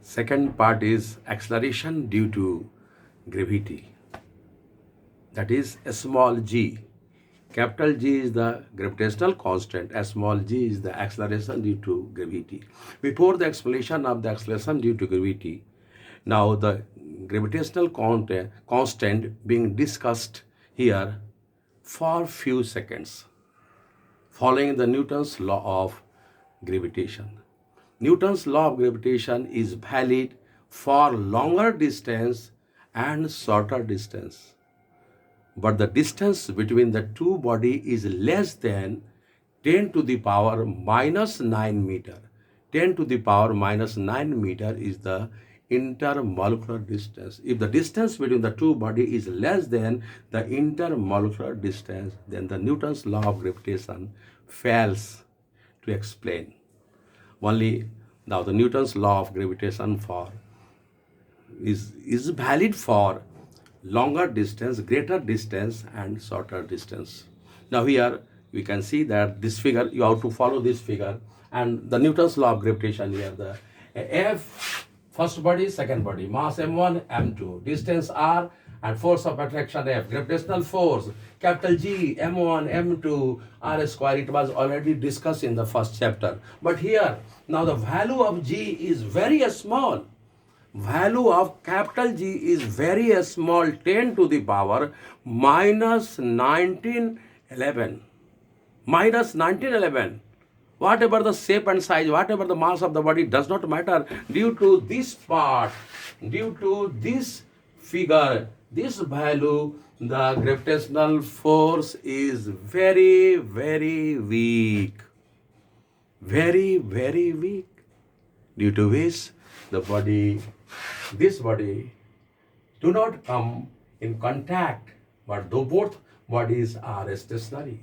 Second part is acceleration due to gravity. That is a small g. Capital G is the gravitational constant, a small g is the acceleration due to gravity. Before the explanation of the acceleration due to gravity, now the gravitational constant being discussed here for few seconds, following the Newton's law of gravitation. Newton's law of gravitation is valid for longer distance and shorter distance. But the distance between the two bodies is less than 10 to the power minus 9 meter. 10 to the power minus 9 meter is the intermolecular distance. If the distance between the two bodies is less than the intermolecular distance, then the Newton's law of gravitation fails to explain. Only now the Newton's law of gravitation is valid for longer distance, greater distance, and shorter distance. Now here we can see that this figure, you have to follow this figure, and the Newton's law of gravitation here, the F, first body, second body, mass m1, m2, distance r, and force of attraction F, gravitational force, capital G, m1, m2, r square. It was already discussed in the first chapter. But here, now the value of G is very small. Value of capital G is very small, 10 to the power minus 1911. Minus 1911. Whatever the shape and size, whatever the mass of the body does not matter. Due to this part, due to this figure, this value, the gravitational force is very, very weak. Very, very weak. Due to which the body, this body, do not come in contact, but though both bodies are stationary.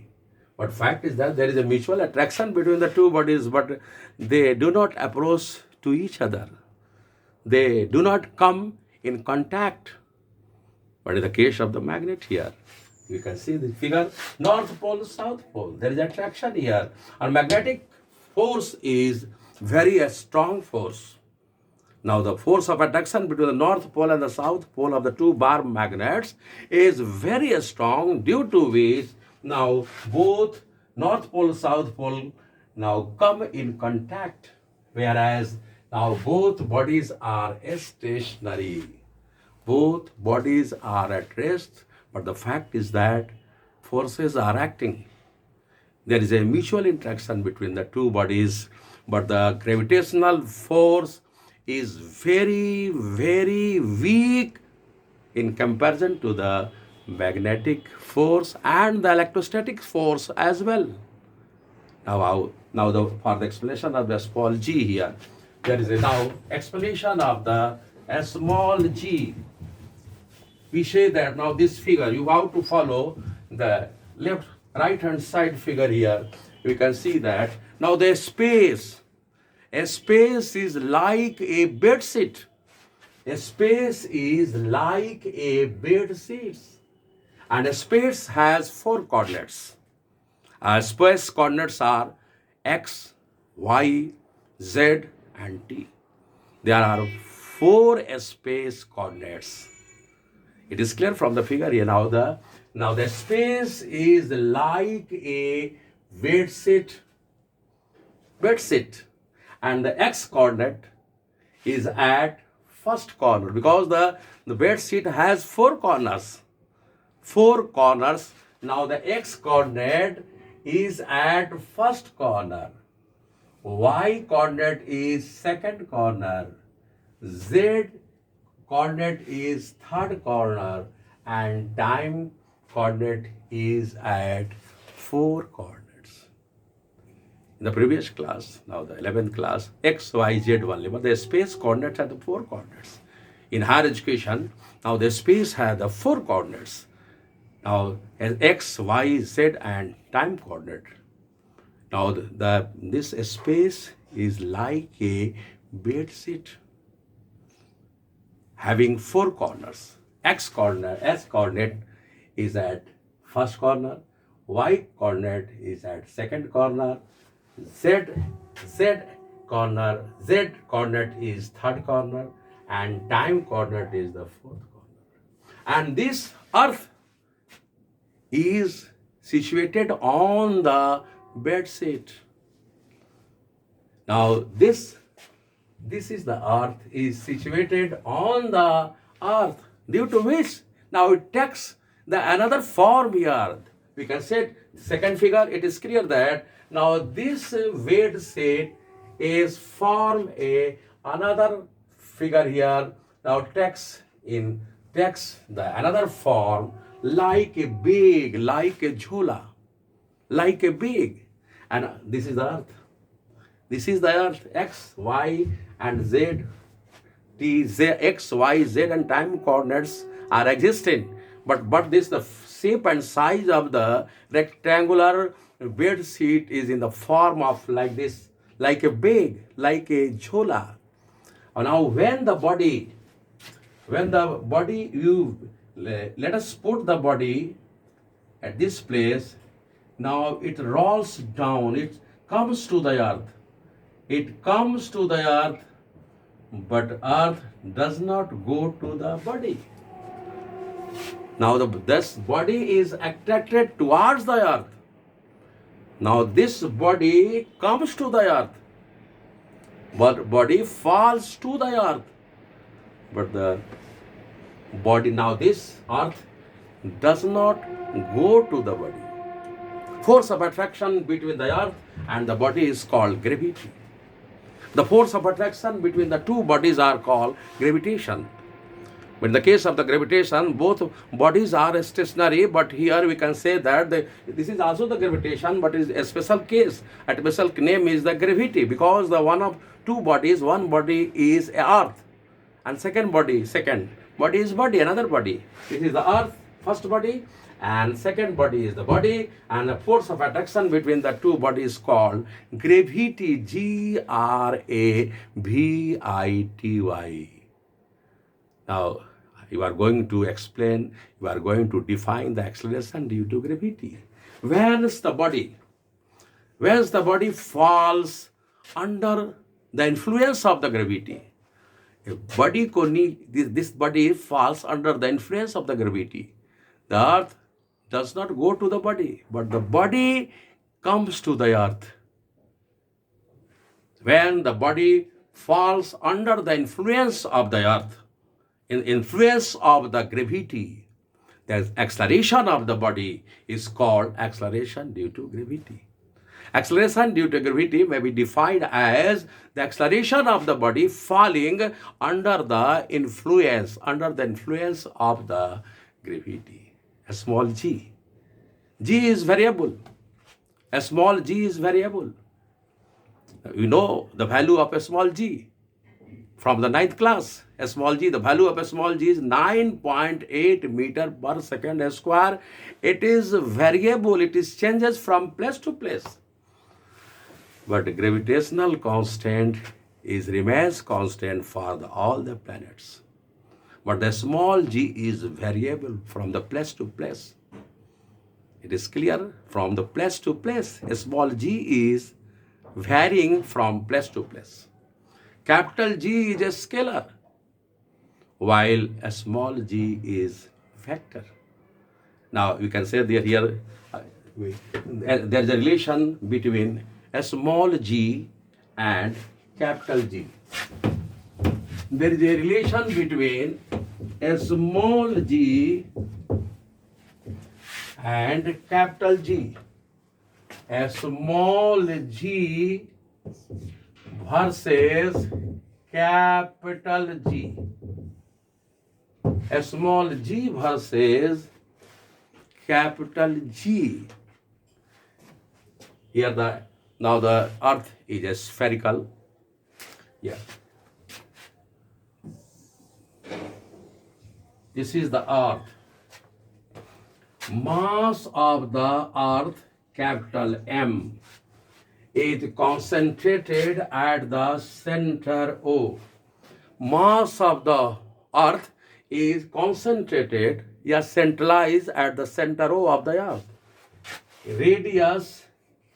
But fact is that there is a mutual attraction between the two bodies, but they do not approach to each other. They do not come in contact. But in the case of the magnet here, you can see the figure, North Pole, South Pole. There is attraction here. And magnetic force is very strong force. Now the force of attraction between the North Pole and the South Pole of the two bar magnets is very strong, due to which now both North Pole, South Pole now come in contact, whereas now both bodies are stationary. Both bodies are at rest, but the fact is that forces are acting. There is a mutual interaction between the two bodies, but the gravitational force is very, very weak in comparison to the magnetic force and the electrostatic force as well. For the explanation of the small g here, there is a now explanation of the small g. We say that now this figure, you have to follow the right hand side figure here. We can see that now the space, a space is like a bed sheet. A space is like a bed sheet. And a space has 4 coordinates. Space coordinates are x, y, z, and t. There are 4 space coordinates. It is clear from the figure here. Now the space is like a bed sheet, and the x coordinate is at first corner, because the bed sheet has 4 corners. 4 corners. Now the x coordinate is at first corner. Y coordinate is second corner. Z coordinate is third corner. And time coordinate is at 4 coordinates. In the previous class, now the 11th class, x, y, z only, but the space coordinates are the 4 coordinates. In higher education, now the space has the 4 coordinates. Now x, y, z, and time coordinate. Now this space is like a bed sheet having 4 corners. S coordinate is at first corner, y coordinate is at second corner, z corner, Z coordinate is third corner, and time coordinate is the fourth corner. And this earth is situated on the bed sheet. Now this is the earth is situated on the earth, due to which now it takes the another form here. We can say second figure, it is clear that now this weight set is form a another figure here. Now takes the another form like a big, like a jhula, like a big, and this is the earth. This is the earth. X, Y, and Z. T, Z, X, Y, Z, and time coordinates are existing. But this the shape and size of the rectangular bed sheet is in the form of like this, like a bag, like a jhola. Now when the body you let us put the body at this place. Now it rolls down. It comes to the earth. It comes to the earth, but earth does not go to the body. Now this body is attracted towards the earth. Now this body comes to the earth, but body falls to the earth. But the body, now this earth does not go to the body. Force of attraction between the earth and the body is called gravity. The force of attraction between the two bodies are called gravitation. But in the case of the gravitation, both bodies are stationary, but here we can say that this is also the gravitation, but is a special case. A special name is the gravity, because the one of two bodies, one body is earth, and second body is body, another body. This is the earth, first body, and second body is the body, and the force of attraction between the two bodies called gravity, Gravity. Now, you are going to explain, you are going to define the acceleration due to gravity. Whereas the body falls under the influence of the gravity. This body falls under the influence of the gravity. The earth does not go to the body, but the body comes to the earth. When the body falls under the influence of the earth, in influence of the gravity, the acceleration of the body is called acceleration due to gravity. Acceleration due to gravity may be defined as the acceleration of the body falling under the influence of the gravity. A small g. G is variable. A small g is variable. You know the value of a small g from the 9th class. A small g, the value of a small g is 9.8 meter per second square. It is variable. It is changes from place to place. But gravitational constant remains constant for all the planets. But the small g is variable from the place to place. It is clear, from the place to place. A small g is varying from place to place. Capital G is a scalar, while a small g is vector. Now you can say that here there is a relation between a small g and capital G. There is a relation between a small g and capital G. A small g versus capital G. A small g versus capital G. Here now the earth is a spherical. Yeah. This is the earth. Mass of the earth, capital M, is concentrated at the center O. Mass of the earth is concentrated, centralized at the center O of the earth. Radius,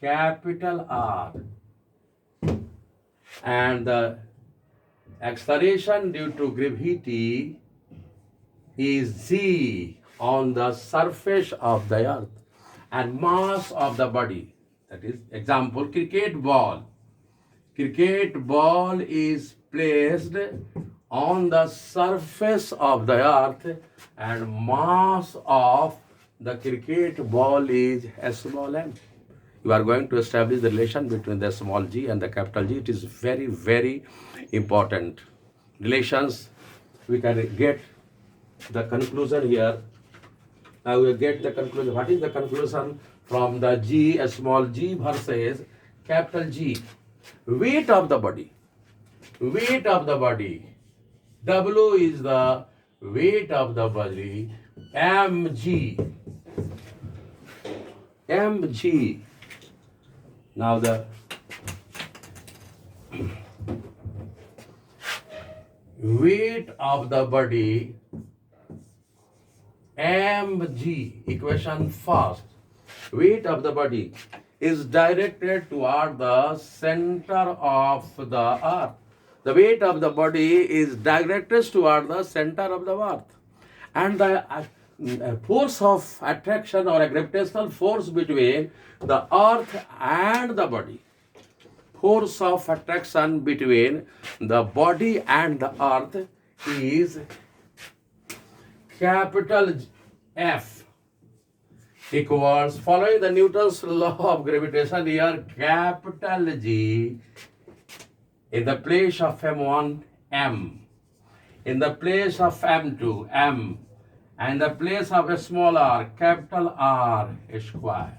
capital R. and the acceleration due to gravity is g on the surface of the earth, and mass of the body, that is example cricket ball. Cricket ball is placed on the surface of the earth, and mass of the cricket ball is a small m. You are going to establish the relation between the small g and the capital G. It is very, very important relations. We can get the conclusion here. Now we get the conclusion. What is the conclusion from the G, a small g versus capital G? Weight of the body. Weight of the body. W is the weight of the body. mg. mg. Now the weight of the body, mg, equation first. Weight of the body is directed toward the center of the earth. The weight of the body is directed toward the center of the earth. And the force of attraction or a gravitational force between the earth and the body. Force of attraction between the body and the earth is capital F equals, following the Newton's law of gravitation here, capital G in the place of M1, M, in the place of M2, M, and the place of a small r, capital R square.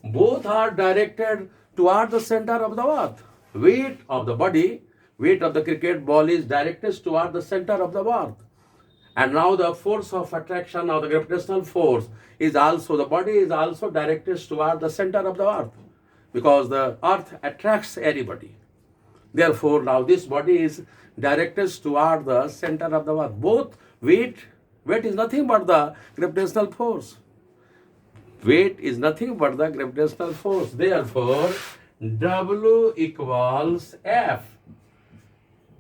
Both are directed toward the center of the earth. Weight of the body, weight of the cricket ball is directed toward the center of the earth. And now the force of attraction or the gravitational force is also, the body is also directed toward the center of the earth, because the earth attracts anybody. Therefore, now this body is directed toward the center of the earth. Both weight is nothing but the gravitational force. Weight is nothing but the gravitational force. Therefore, W equals F.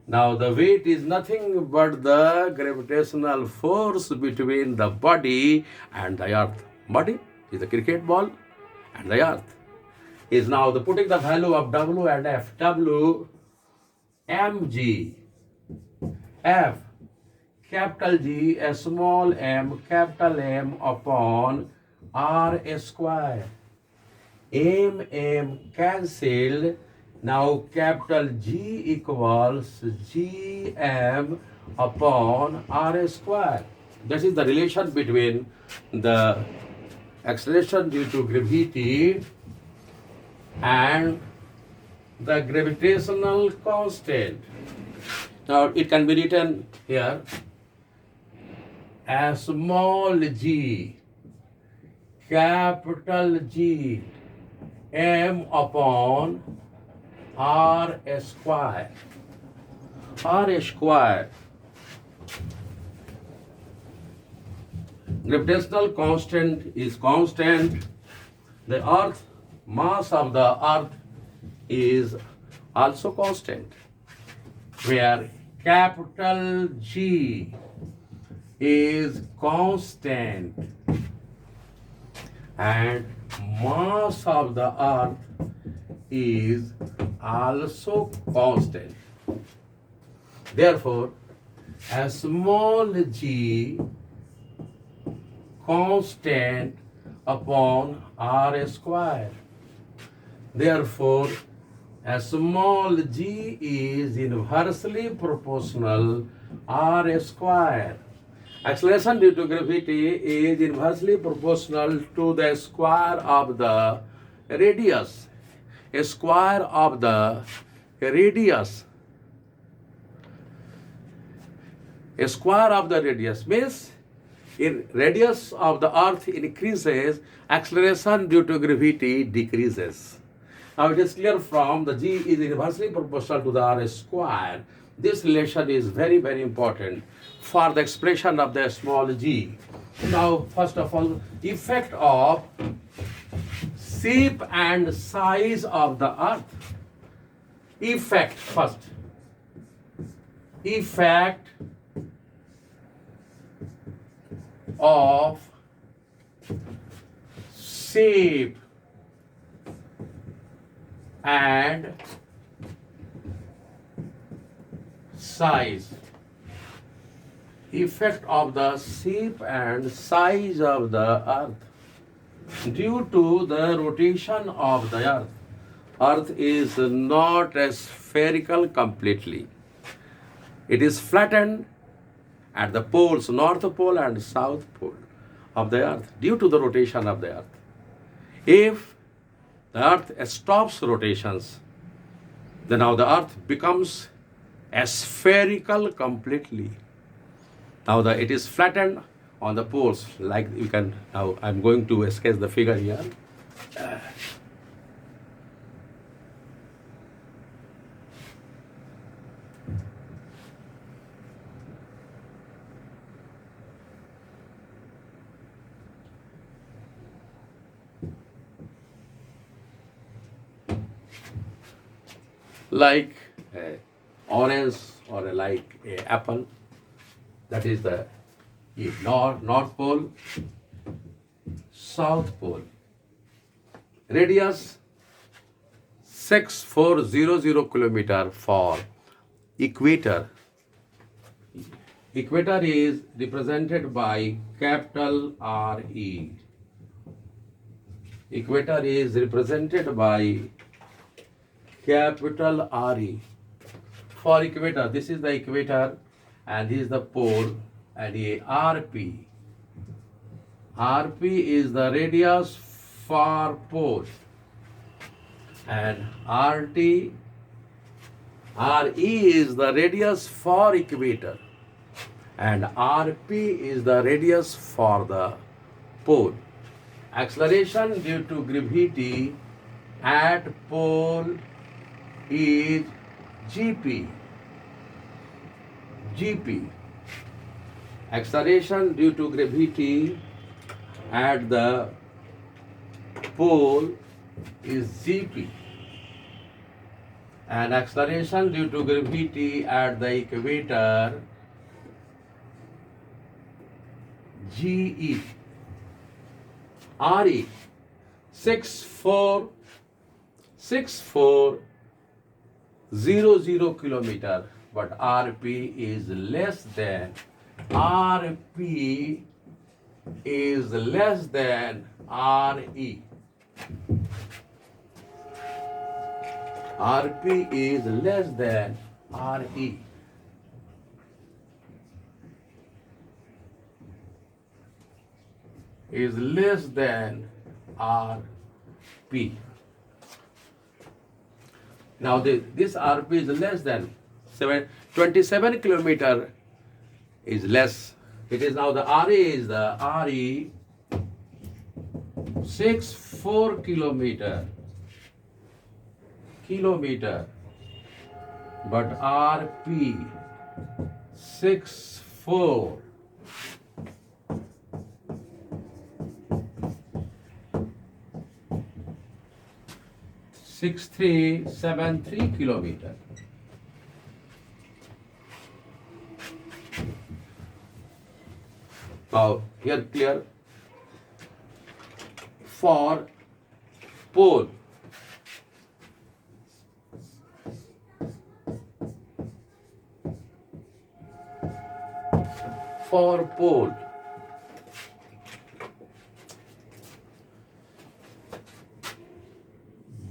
Now the weight is nothing but the gravitational force between the body and the earth. Body is the cricket ball and the earth is now the putting the value of W and F. W mg, F capital G, a small m, capital M upon R square. M cancelled. Now capital G equals Gm upon R square. That is the relation between the acceleration due to gravity and the gravitational constant. Now it can be written here as small g, capital G, M upon R square. R square. Gravitational constant is constant. The earth, mass of the earth is also constant, where capital G is constant and mass of the earth is also constant. Therefore, a small g constant upon R square. Therefore, a small g is inversely proportional R square. Acceleration due to gravity is inversely proportional to the square of the radius. A square of the radius. A square of the radius means in radius of the earth increases, acceleration due to gravity decreases. Now it is clear from the g is inversely proportional to the r square. This relation is very, very important for the expression of the small g. Now, first of all, effect of shape and size of the earth. effect first. Effect of shape and size. Effect of the shape and size of the earth due to the rotation of the earth. Earth is not spherical completely. It is flattened at the poles, north pole and south pole of the earth due to the rotation of the earth. If the earth stops rotations, then now the earth becomes spherical completely. Now it is flattened on the poles, like you can, now I'm going to sketch the figure here. Like a orange or like a apple, that is the north pole, south pole. Radius 6400 kilometer for equator. Equator is represented by capital RE. Equator is represented by capital RE. For equator, this is the equator and this is the pole, and a RP. RP is the radius for pole, and RT, RE is the radius for equator, and RP is the radius for the pole. Acceleration due to gravity at pole is GP. GP. Acceleration due to gravity at the pole is GP. And acceleration due to gravity at the equator, GE. RE 6400 kilometer, but RP is less than RP is less than RE. RP is less than RE. Is less than RP. Now this RP is less than 27 kilometer is less. It is now the RA is the RE 64 kilometer, but RP 64 6373 kilometer. Now here clear. For pole,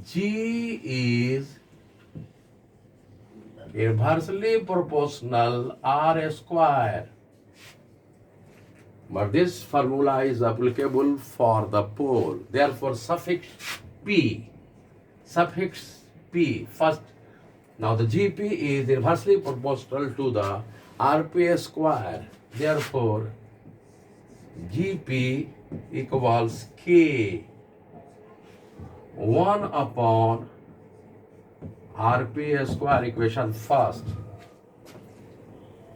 G is inversely proportional R square. But this formula is applicable for the pole. Therefore, suffix P first. Now the GP is inversely proportional to the RP square. Therefore, GP equals K 1 upon RP square equation first,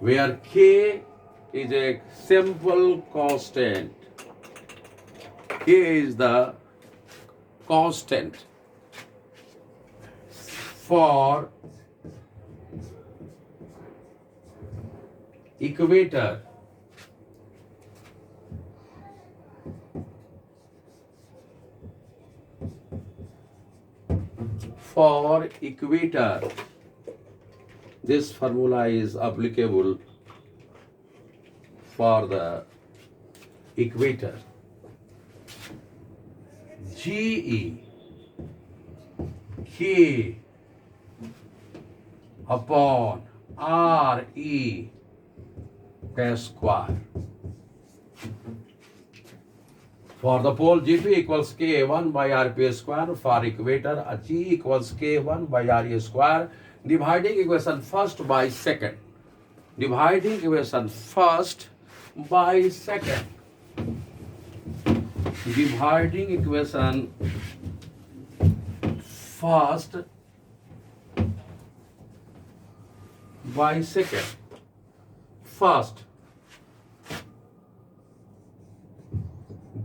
where K is a simple constant. K is the constant. for equator this formula is applicable for the equator. GE K upon RE square. For the pole GP equals K1 by RP square. For equator G equals K1 by RE square. Dividing equation first by second. Dividing equation first by second. Dividing equation first by second. First,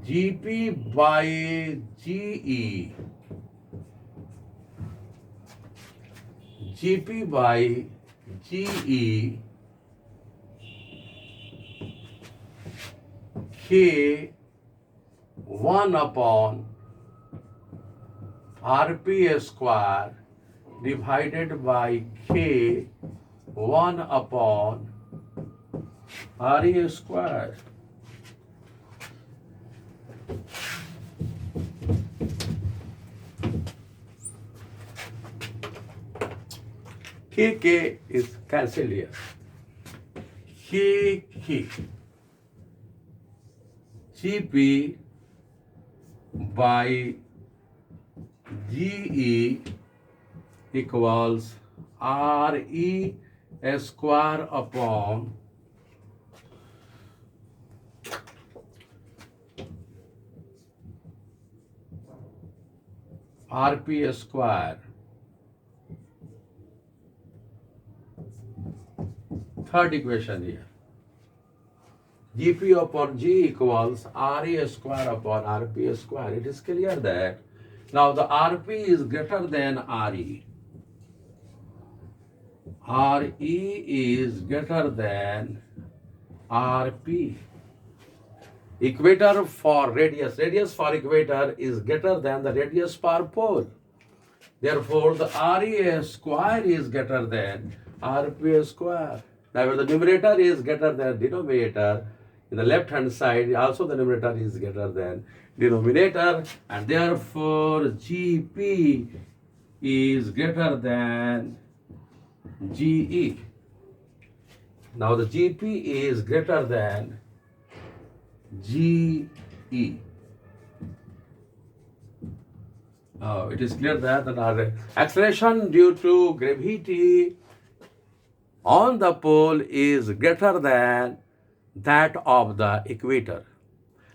GP by GE. GP by GE K 1 upon RP square divided by K 1 upon RE square. K is cancelled here. K GP by GE equals RE square upon RP square. Third equation here. GP upon G equals RE square upon RP square. It is clear that now the RP is greater than RE. RE is greater than RP. Equator for radius. Radius for equator is greater than the radius for pole. Therefore, the RE square is greater than RP square. Now, the numerator is greater than denominator. In the left hand side, also the numerator is greater than denominator, and therefore GP is greater than GE. Now the GP is greater than GE. Now it is clear that the acceleration due to gravity on the pole is greater than that of the equator.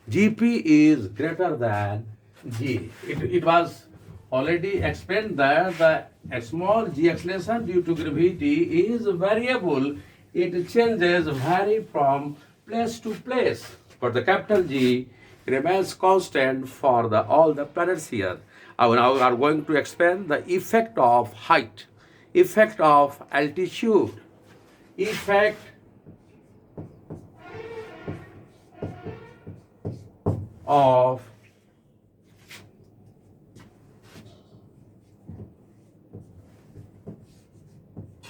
GP is greater than G. It was already explained that the small g acceleration due to gravity is variable. It changes, vary from place to place. But the capital G remains constant for all the planets here. Now we are going to explain the effect of height, effect of altitude, effect of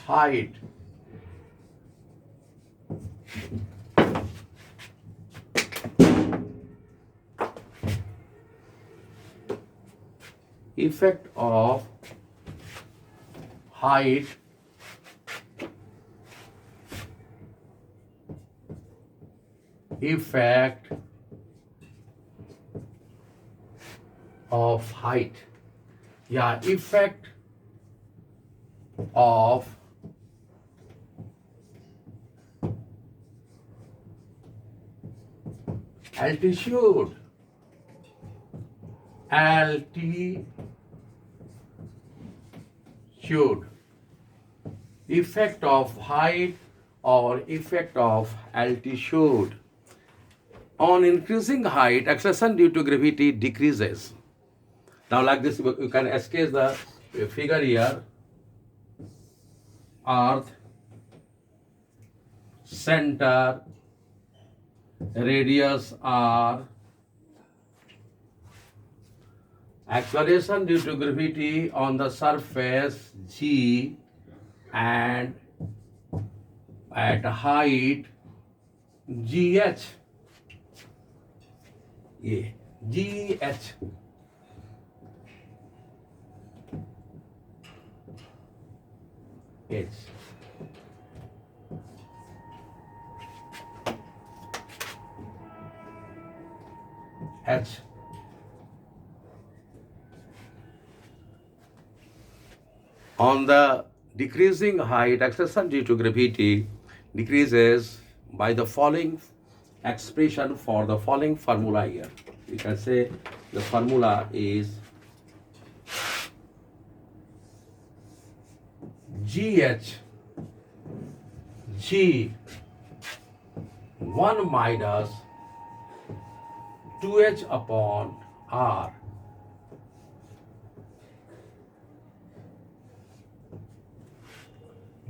height, effect of height effect of height. Yeah, effect of altitude. Effect of height or effect of altitude. On increasing height, acceleration due to gravity decreases. Now like this, you can sketch the figure here. earth, center, radius r, acceleration due to gravity on the surface g, and at height gh. ये gh h h on the decreasing height, acceleration due to gravity decreases by the following expression for the following formula here. You can say the formula is gh g 1 minus 2h upon r.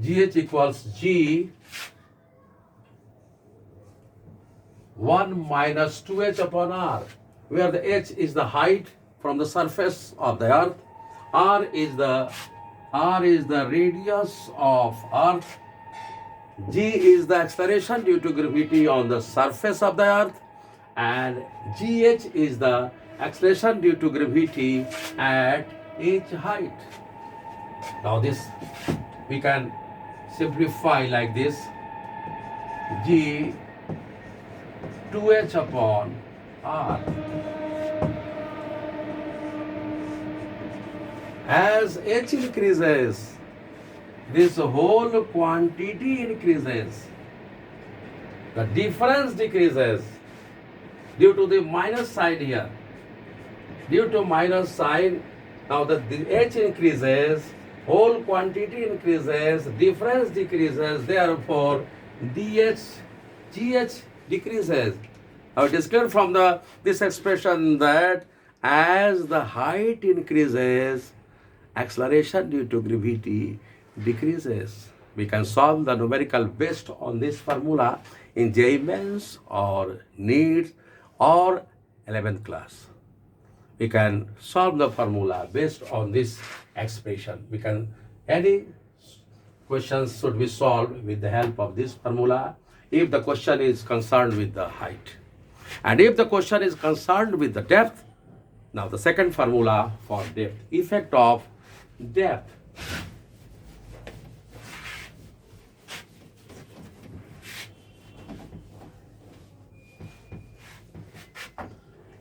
gh equals g 1 minus 2h upon r, where the h is the height from the surface of the earth, r is the radius of earth, g is the acceleration due to gravity on the surface of the earth, and gh is the acceleration due to gravity at each height. Now this we can simplify like this: g 2h upon r. As h increases, this whole quantity increases. The difference decreases due to the minus sign here. Due to minus sign, now the h increases, whole quantity increases, difference decreases, therefore dh, gh decreases. Now it is clear from this expression that as the height increases, acceleration due to gravity decreases. We can solve the numerical based on this formula in JEE Mains or NEET or 11th class. We can solve the formula based on this expression. Any questions should be solved with the help of this formula if the question is concerned with the height. And if the question is concerned with the depth, now the second formula for depth, effect of depth.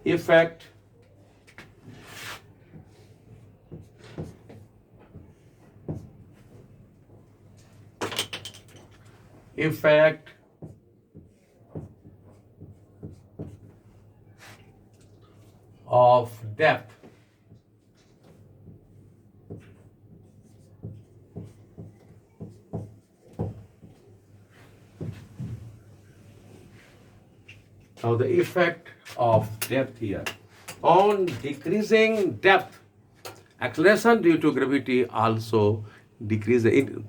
Effect of depth. Now the effect of depth here. On decreasing depth, acceleration due to gravity also decreases.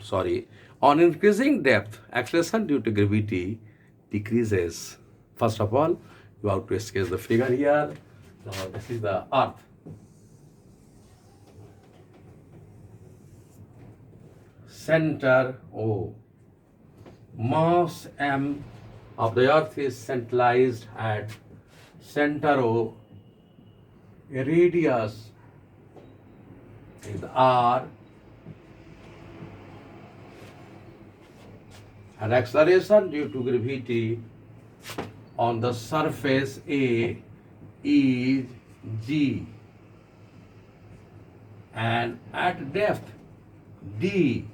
On increasing depth, acceleration due to gravity decreases. First of all, you have to sketch the figure here. Now this is the earth. Center O. Mass M of the earth is centralized at center O. A radius is R, and acceleration due to gravity on the surface A is G, and at depth D.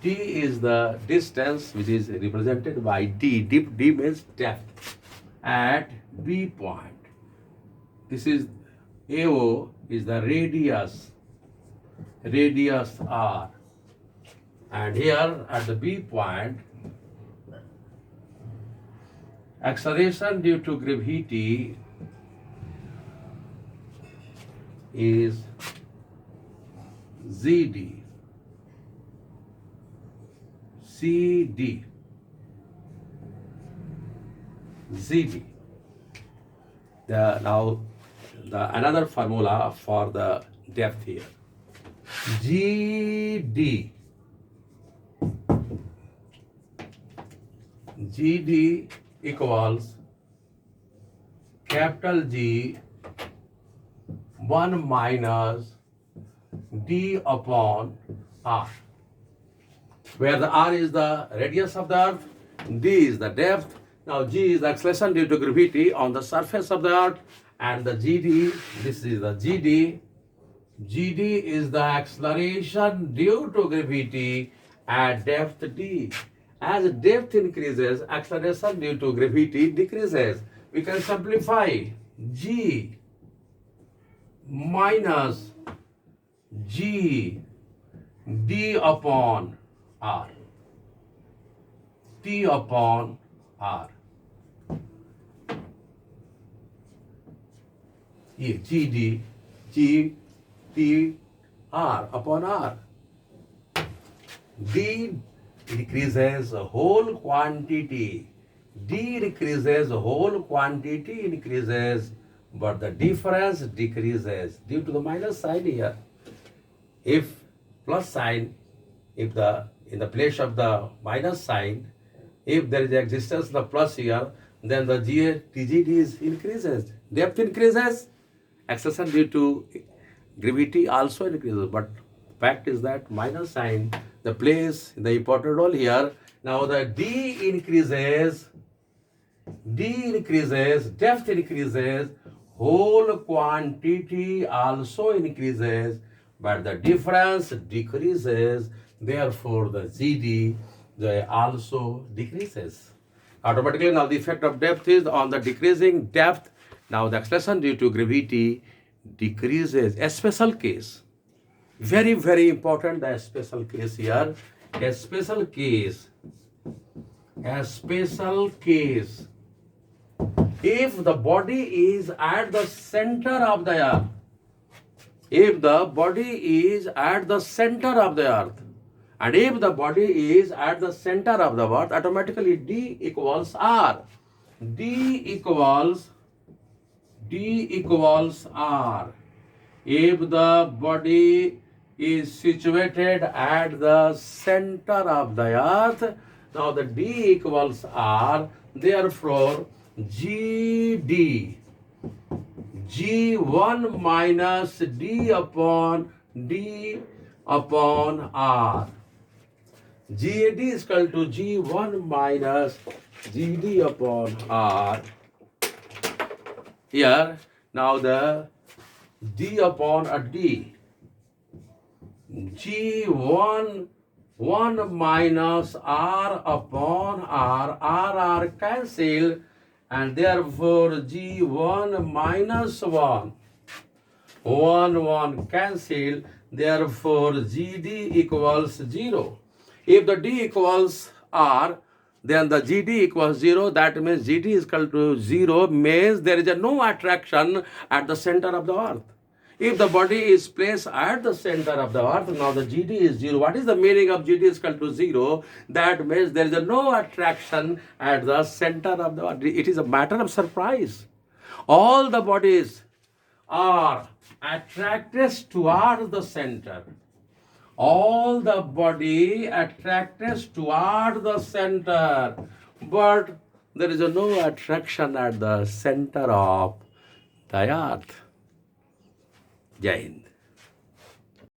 D is the distance which is represented by D. D means depth. At B point, this is AO is the radius R, and here at the B point, acceleration due to gravity is ZD. CD, ZD. Now another formula for the depth here. GD equals capital G 1 minus D upon R, where the R is the radius of the earth, D is the depth. Now G is the acceleration due to gravity on the surface of the earth, and the GD, this is the GD. GD is the acceleration due to gravity at depth D. As depth increases, acceleration due to gravity decreases. We can simplify G minus G D upon R, T upon R. ये GD, G T R upon R. D decreases whole quantity. D decreases whole quantity increases, but the difference decreases due to the minus sign here. If plus sign, if in the place of the minus sign, if there is existence of the plus here, then the TGD is increases. Depth increases, acceleration due to gravity also increases. But fact is that minus sign, the plays the important role here. Now the D increases, depth increases, whole quantity also increases, but the difference decreases. Therefore, the GD also decreases. Automatically, now the effect of depth is on the decreasing depth. Now the acceleration due to gravity decreases. A special case, very, very important, the special case here. A special case. If the body is at the center of the earth, if the body is at the center of the earth, and if the body is at the center of the earth, automatically D equals R. D equals R. If the body is situated at the center of the earth, now the D equals R. Therefore, GD, G1 minus D upon R. GAD is equal to G1 minus GD upon R. Here, now the D upon a D. G1 1 minus R upon R cancel, and therefore G1 minus 1 cancel, therefore GD equals 0. If the D equals R, then the GD equals 0. That means GD is equal to 0, means there is no attraction at the center of the earth. If the body is placed at the center of the earth, now the GD is 0. What is the meaning of GD is equal to 0? That means there is no attraction at the center of the earth. It is a matter of surprise. All the bodies are attracted toward the center. All the body attracted toward the center, but there is no attraction at the center of the earth. Jai Hind.